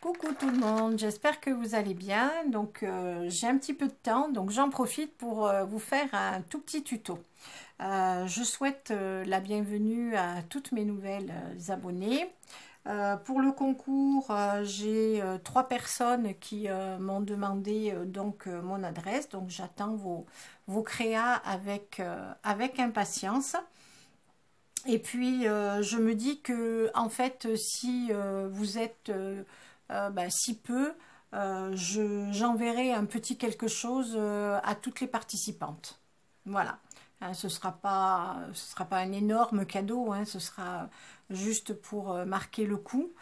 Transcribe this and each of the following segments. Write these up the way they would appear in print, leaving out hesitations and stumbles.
Coucou tout le monde, j'espère que vous allez bien. Donc j'ai un petit peu de temps, donc j'en profite pour vous faire un tout petit tuto. Je souhaite la bienvenue à toutes mes nouvelles abonnés. Pour le concours, j'ai 3 personnes qui m'ont demandé mon adresse, donc j'attends vos créas avec impatience. Et puis je me dis que en fait si vous êtes si peu, j'enverrai un petit quelque chose à toutes les participantes. Voilà. Hein, ce sera pas un énorme cadeau, hein, ce sera juste pour marquer le coup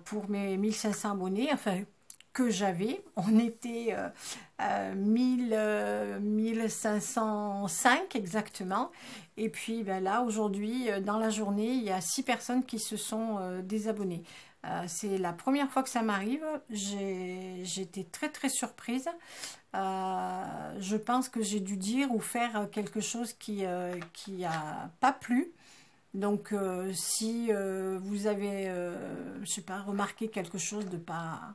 pour mes 1500 abonnés, enfin que j'avais. On était 1505 exactement. Et puis ben là, aujourd'hui, dans la journée, il y a 6 personnes qui se sont désabonnées. C'est la première fois que ça m'arrive. J'étais très très surprise. Je pense que j'ai dû dire ou faire quelque chose qui a pas plu. Donc si vous avez, je sais pas, remarqué quelque chose de pas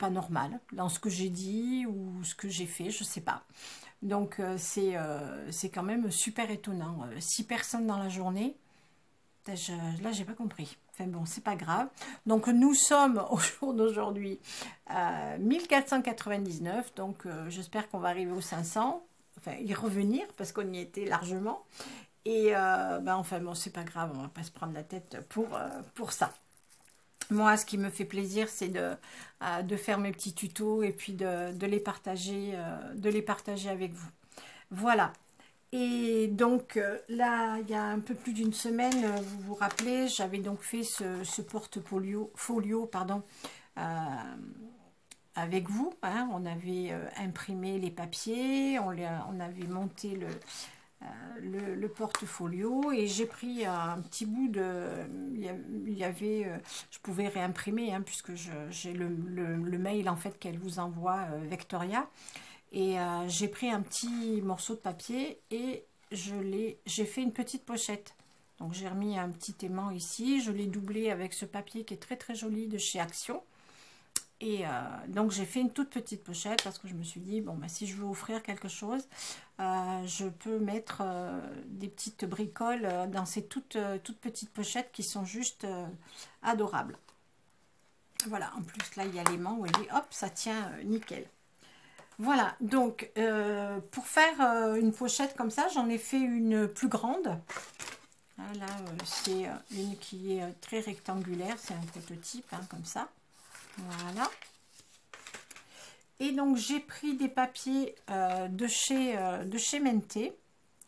normal dans ce que j'ai dit ou ce que j'ai fait, je sais pas. Donc c'est quand même super étonnant. 6 personnes dans la journée, là j'ai pas compris. Enfin bon, c'est pas grave. Donc nous sommes au jour d'aujourd'hui 1499. Donc j'espère qu'on va arriver aux 500. Enfin y revenir parce qu'on y était largement. Et enfin bon, c'est pas grave, on va pas se prendre la tête pour ça. Moi, ce qui me fait plaisir, c'est de faire mes petits tutos et puis de les partager avec vous. Voilà. Et donc là, il y a un peu plus d'une semaine, vous vous rappelez, j'avais donc fait ce portfolio, pardon, avec vous. Hein. On avait imprimé les papiers, on avait monté le portfolio et j'ai pris un petit bout de, il y avait, je pouvais réimprimer hein, puisque j'ai le mail en fait qu'elle vous envoie Vectoria, et j'ai pris un petit morceau de papier et j'ai fait une petite pochette. Donc j'ai remis un petit aimant ici, je l'ai doublé avec ce papier qui est très très joli de chez Action. Et donc j'ai fait une toute petite pochette parce que je me suis dit, bon, bah, si je veux offrir quelque chose, je peux mettre des petites bricoles dans ces toutes petites pochettes qui sont juste adorables. Voilà, en plus là il y a l'aimant, vous voyez, hop, ça tient nickel. Voilà, donc pour faire une pochette comme ça, j'en ai fait une plus grande. Là, c'est une qui est très rectangulaire, c'est un prototype, hein, comme ça. Voilà. Et donc j'ai pris des papiers de chez Mente,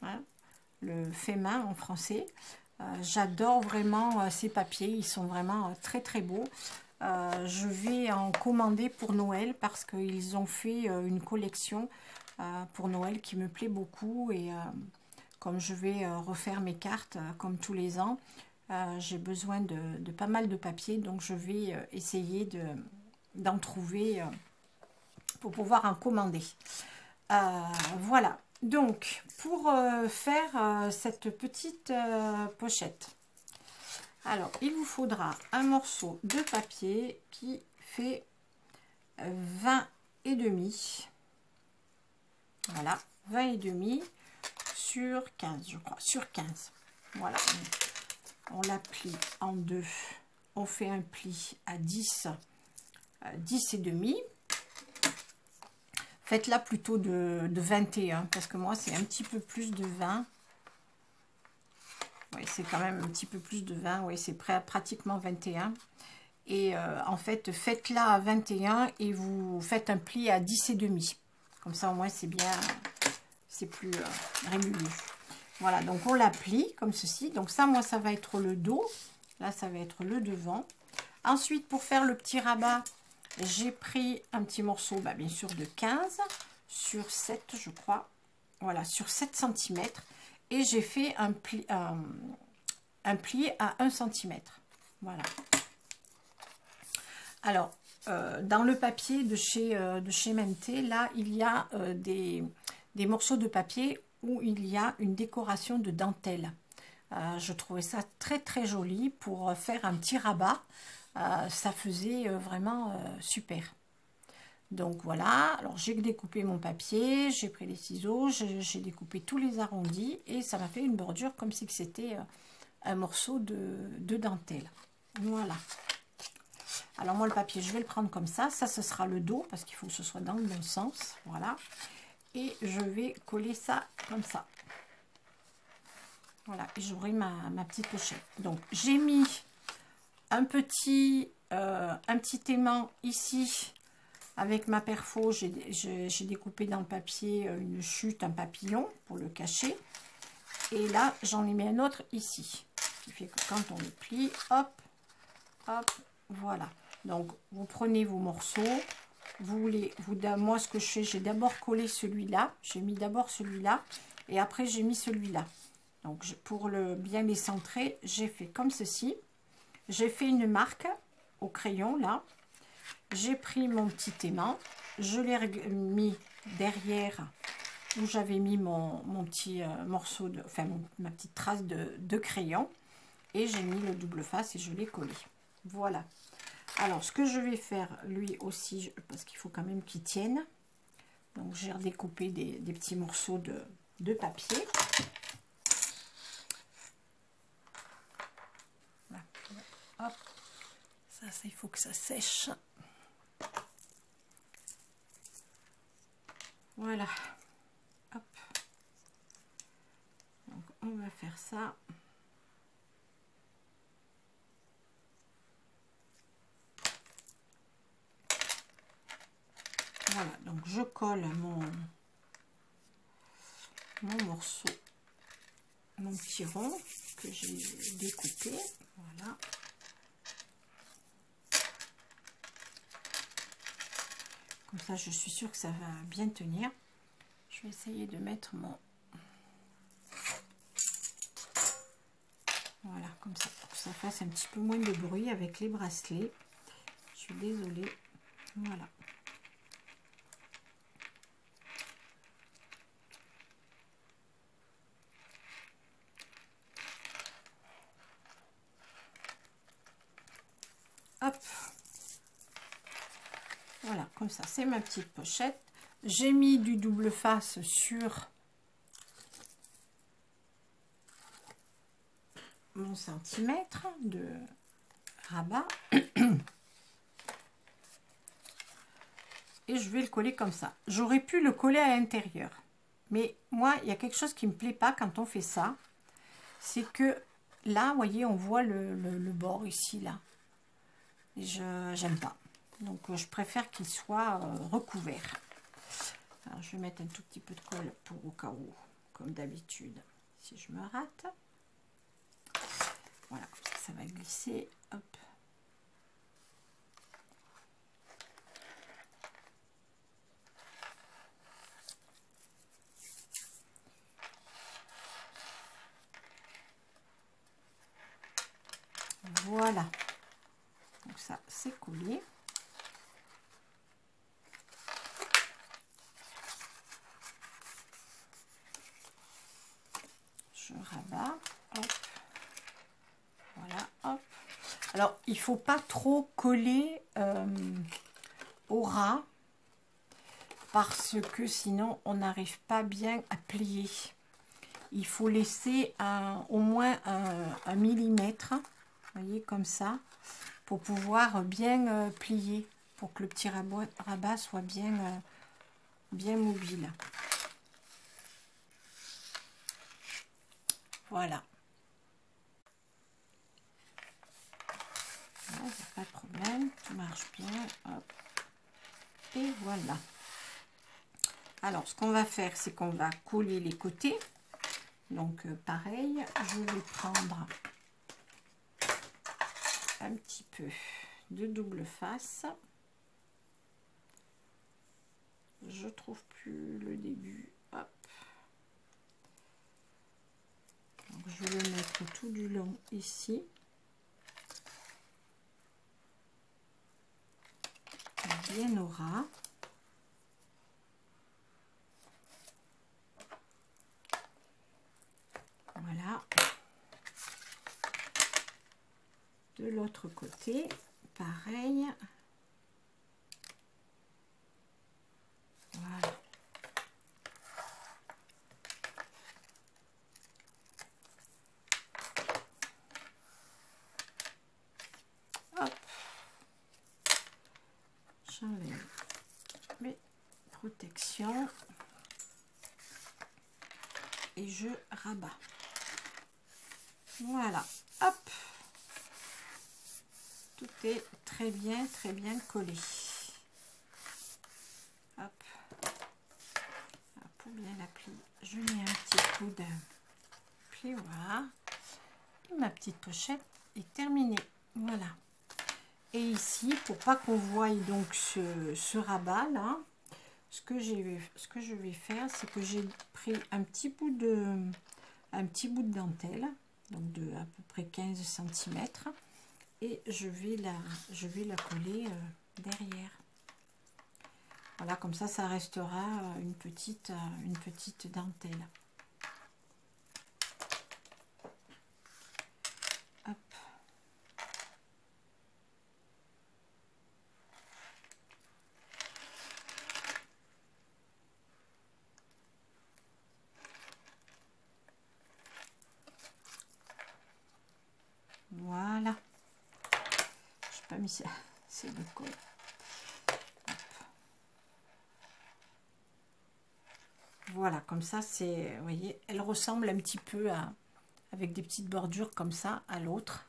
hein, le fait main en français. J'adore vraiment ces papiers, ils sont vraiment très très beaux. Je vais en commander pour Noël parce qu'ils ont fait une collection pour Noël qui me plaît beaucoup. Et comme je vais refaire mes cartes comme tous les ans, j'ai besoin de pas mal de papier, donc je vais essayer d'en trouver pour pouvoir en commander. Voilà, donc pour faire cette petite pochette, alors il vous faudra un morceau de papier qui fait 20 et demi. Voilà, 20 et demi sur 15, je crois, sur 15. Voilà, on la plie en deux, on fait un pli à 10 et demi. Faites-la plutôt de 21 parce que moi c'est un petit peu plus de 20. Oui, c'est quand même un petit peu plus de 20, oui, c'est pratiquement 21. Et en fait, faites-la à 21 et vous faites un pli à 10 et demi. Comme ça, au moins, c'est bien, c'est plus régulier. Voilà, donc on la plie comme ceci. Donc ça, moi, ça va être le dos. Là, ça va être le devant. Ensuite, pour faire le petit rabat, j'ai pris un petit morceau, bien sûr, de 15 sur 7, je crois. Voilà, sur 7 cm. Et j'ai fait un pli à 1 cm. Voilà. Alors, dans le papier de chez Mente, là, il y a des morceaux de papier où il y a une décoration de dentelle. Je trouvais ça très très joli pour faire un petit rabat. ça faisait vraiment super. Donc voilà, alors j'ai découpé mon papier, j'ai pris les ciseaux, j'ai découpé tous les arrondis et ça m'a fait une bordure comme si c'était un morceau de dentelle. Voilà. Alors moi le papier, je vais le prendre comme ça. Ça, ce sera le dos parce qu'il faut que ce soit dans le bon sens. Voilà. Et je vais coller ça comme ça. Voilà. Et j'aurai ma petite pochette. Donc j'ai mis un petit aimant ici. Avec ma perfo, j'ai découpé dans le papier une chute, un papillon pour le cacher. Et là, j'en ai mis un autre ici. Ce qui fait que quand on le plie, hop, hop, voilà. Donc, vous prenez vos morceaux. Moi, ce que je fais, j'ai d'abord collé celui-là. J'ai mis d'abord celui-là. Et après, j'ai mis celui-là. Donc, pour bien les centrer, j'ai fait comme ceci. J'ai fait une marque au crayon, là. J'ai pris mon petit aimant, je l'ai mis derrière où j'avais mis mon petit morceau, ma petite trace de crayon. Et j'ai mis le double face et je l'ai collé. Voilà. Alors, ce que je vais faire, lui aussi, parce qu'il faut quand même qu'il tienne. Donc, j'ai redécoupé des petits morceaux de papier. Voilà. Hop. Ça, il faut que ça sèche. Voilà, hop. Donc on va faire ça. Voilà, donc je colle mon morceau, mon petit rond que j'ai découpé. Voilà. Comme ça, je suis sûre que ça va bien tenir. Je vais essayer de mettre mon... Voilà, comme ça, pour que ça fasse un petit peu moins de bruit avec les bracelets. Je suis désolée. Voilà. Hop. Voilà, comme ça, c'est ma petite pochette. J'ai mis du double face sur mon centimètre de rabat. Et je vais le coller comme ça. J'aurais pu le coller à l'intérieur. Mais moi, il y a quelque chose qui ne me plaît pas quand on fait ça. C'est que là, vous voyez, on voit le bord ici, là. Et j'aime pas. Donc, je préfère qu'il soit recouvert. Alors, je vais mettre un tout petit peu de colle pour au cas où, comme d'habitude, si je me rate. Voilà, ça va glisser. Hop. Voilà. Donc ça, c'est collé. Je rabats. Hop. Voilà, hop. Alors, il faut pas trop coller au ras parce que sinon, on n'arrive pas bien à plier. Il faut laisser au moins un millimètre, vous voyez, comme ça, pour pouvoir bien plier, pour que le petit rabat soit bien mobile. Voilà. Il n'y a pas de problème, tout marche bien. Hop. Et voilà. Alors, ce qu'on va faire, c'est qu'on va coller les côtés. Donc, pareil, je vais prendre un petit peu de double face. Je trouve plus le début. Hop. Donc, je vais le mettre tout du long ici. Bien au ras. Voilà. De l'autre côté, pareil. Voilà. Hop. J'enlève mes protections et je rabats. Voilà. Hop. Tout est très bien collé. Hop. Pour bien la plier, je mets un petit coup de pli, voilà. Et ma petite pochette est terminée. Voilà. Et ici, pour pas qu'on voie donc ce rabat là, ce que je vais faire, c'est que j'ai pris un petit bout de dentelle, donc de à peu près 15 cm, et je vais la coller derrière. Voilà, comme ça restera une petite dentelle. Hop. Voilà. Je n'ai pas mis ça, c'est le colle. Voilà, comme ça, c'est, vous voyez, elle ressemble un petit peu à, avec des petites bordures comme ça, à l'autre.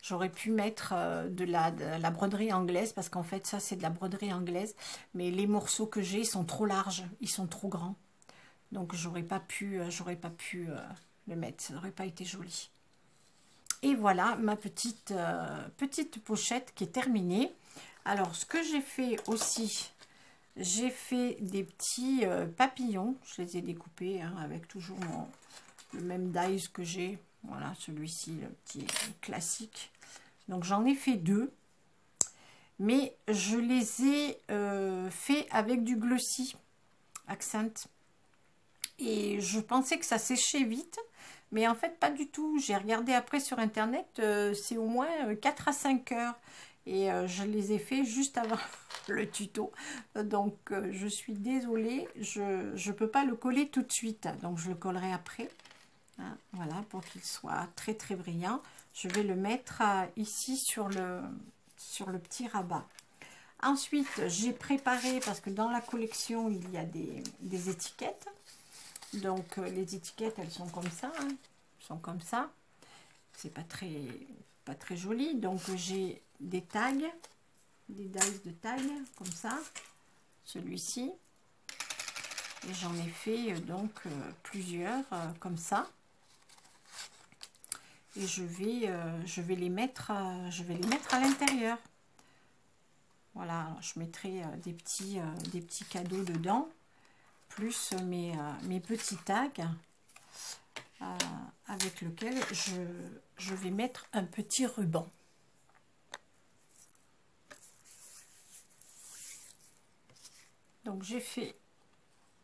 J'aurais pu mettre de la broderie anglaise, parce qu'en fait, ça, c'est de la broderie anglaise. Mais les morceaux que j'ai sont trop larges, ils sont trop grands. Donc, j'aurais pas pu le mettre, ça n'aurait pas été joli. Et voilà, ma petite pochette qui est terminée. Alors, ce que j'ai fait aussi... J'ai fait des petits papillons, je les ai découpés hein, avec toujours le même dies que j'ai. Voilà, celui-ci, le petit classique. Donc j'en ai fait 2, mais je les ai fait avec du glossy accent. Et je pensais que ça séchait vite, mais en fait pas du tout. J'ai regardé après sur internet, c'est au moins 4 à 5 heures. Et je les ai fait juste avant le tuto. Donc je suis désolée, je ne peux pas le coller tout de suite. Donc je le collerai après. Hein, voilà, pour qu'il soit très très brillant. Je vais le mettre ici sur le petit rabat. Ensuite, j'ai préparé, parce que dans la collection, il y a des étiquettes. Donc les étiquettes, elles sont comme ça. Hein, elles sont comme ça. C'est pas très joli. Donc j'ai des tags, des dies de tags comme ça, celui-ci, et j'en ai fait donc plusieurs comme ça, et je vais les mettre à l'intérieur. Voilà, alors je mettrai des petits cadeaux dedans, plus mes petits tags avec lequel je vais mettre un petit ruban. Donc j'ai fait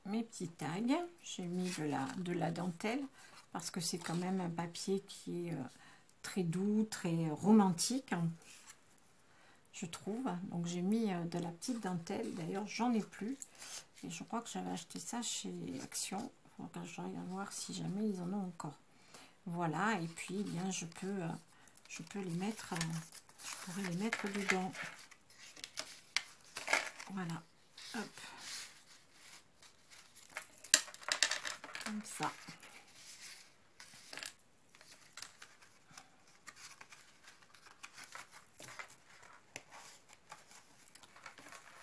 mes petits tags, j'ai mis de la dentelle parce que c'est quand même un papier qui est très doux, très romantique, hein, je trouve. Donc j'ai mis de la petite dentelle, d'ailleurs j'en ai plus et je crois que j'avais acheté ça chez Action. Il faudra que je regarde voir si jamais ils en ont encore. Voilà, et puis eh bien je peux les mettre, je pourrais les mettre dedans. Voilà, hop. Comme ça.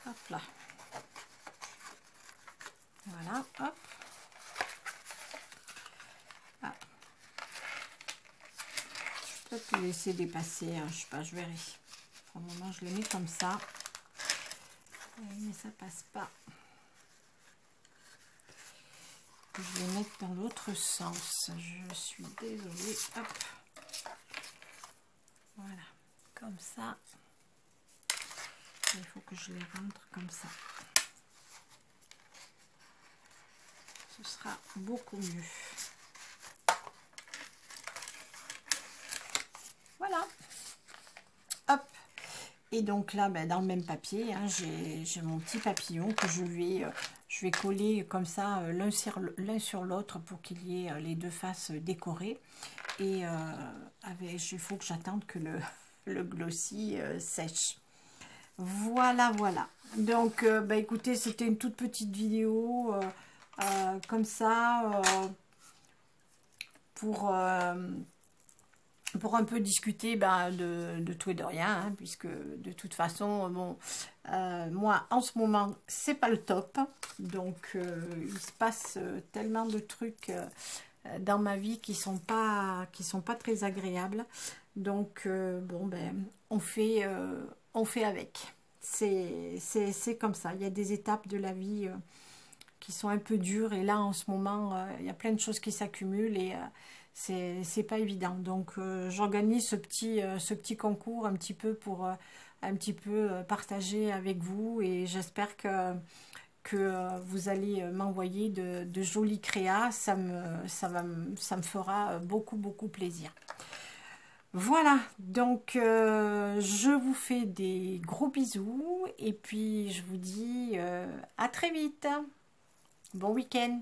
Hop là. Voilà, hop. Ah. Je peux peut-être les laisser dépasser, hein, je sais pas, je verrai. Pour le moment, je les mets comme ça. Mais ça passe pas. Je vais mettre dans l'autre sens. Je suis désolée. Hop. Voilà. Comme ça. Il faut que je les rentre comme ça. Ce sera beaucoup mieux. Voilà. Hop. Et donc là, ben, dans le même papier, hein, j'ai mon petit papillon que je vais coller comme ça l'un sur l'autre pour qu'il y ait les deux faces décorées. Et il faut que j'attende que le glossy sèche. Voilà, voilà. Donc, bah, écoutez, c'était une toute petite vidéo comme ça pour un peu discuter bah, de tout et de rien, hein, puisque de toute façon, bon, moi, en ce moment, c'est pas le top. Donc, il se passe tellement de trucs dans ma vie qui sont pas très agréables. Donc, bon, ben, on fait avec. C'est comme ça. Il y a des étapes de la vie qui sont un peu dures. Et là, en ce moment, il y a plein de choses qui s'accumulent et c'est pas évident. Donc, j'organise ce petit concours un petit peu pour un petit peu partager avec vous. Et j'espère que vous allez m'envoyer de jolis créas. Ça me fera beaucoup, beaucoup plaisir. Voilà, donc je vous fais des gros bisous et puis je vous dis à très vite. Bon week-end.